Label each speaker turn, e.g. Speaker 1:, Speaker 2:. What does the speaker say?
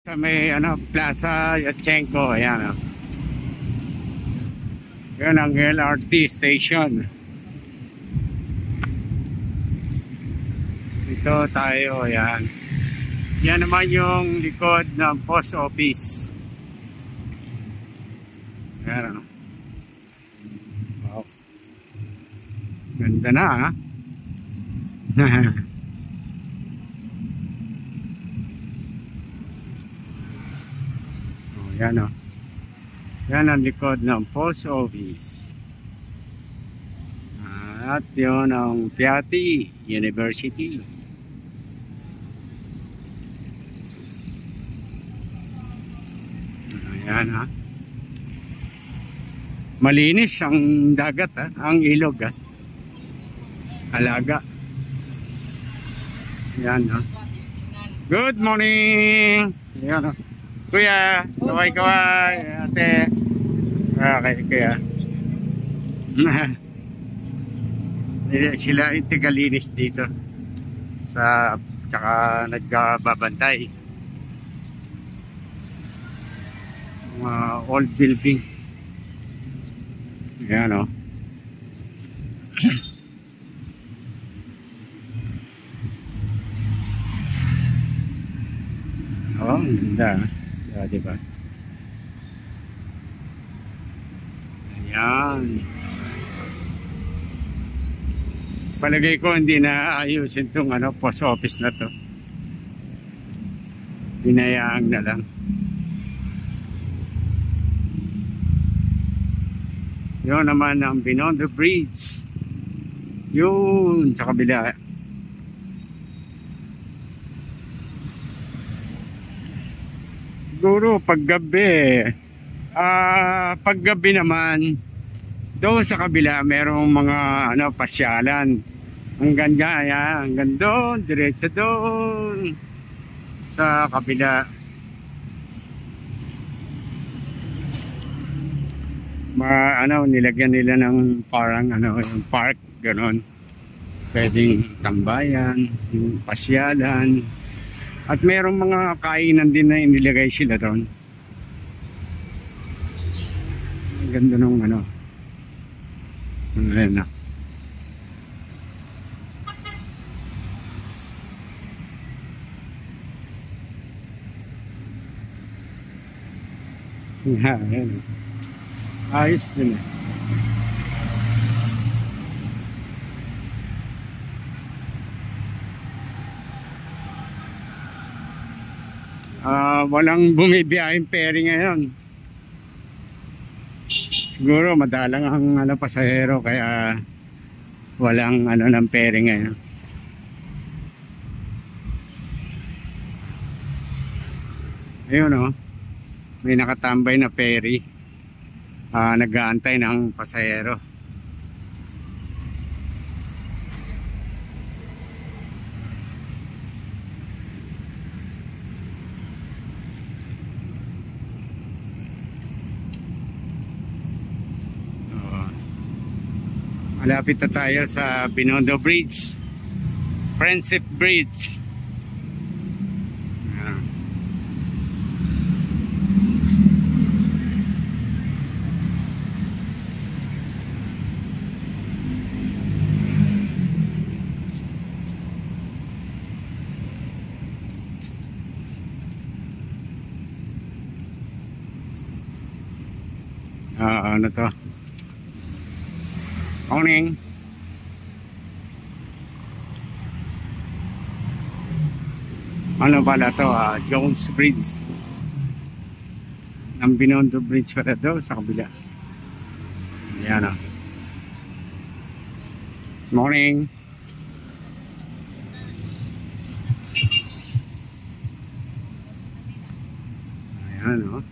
Speaker 1: Sa may Plaza Yatchenko, ayan. Yan ang LRT station. Ito tayo, ayan. Yan naman yung likod ng post office. Ayan. Wow. Ganda na, ha? Yan o. Yan ang likod ng post office. At yun ang Piatti University. Ayan ha. Malinis ang dagat ha. Ang ilog ha. Alaga. Yan ha. Good morning. Yan ha. Kuya, kaway-kaway, ate. Okay, kuya. Sila yung tigalinis dito. Tsaka nagbabantay. Mga old building. Ayan o. Oh, ganda. Diba? Ayan. Palagay ko hindi na ayusin itong post office na to. Hinayaan na lang. Yun naman ang Binondo Bridge. Yun sa kabila. Siguro paggabi, paggabi naman doon sa kabila merong mga pasyalan. Hanggang dyan, hanggang doon, diretso doon sa kabila. Nilagyan nila ng parang yung park, ganon. Pwedeng tambayan, yung pasyalan. At merong mga kainan din na inilagay sila doon. Ganda nung ayan na. Ayan. Ayos din eh. Walang bumibiyahing ferry ngayon. Siguro madalang ang pasahero kaya walang ng ferry ngayon. Ayun may nakatambay na ferry. Nag-aantay ng pasahero. Malapit na tayo sa Binondo Bridge, Friendship Bridge. Ano to? Morning. Ano pala to? Jones Bridge. Ng Binondo Bridge pala to sa kabila. Ayan Morning. Ayan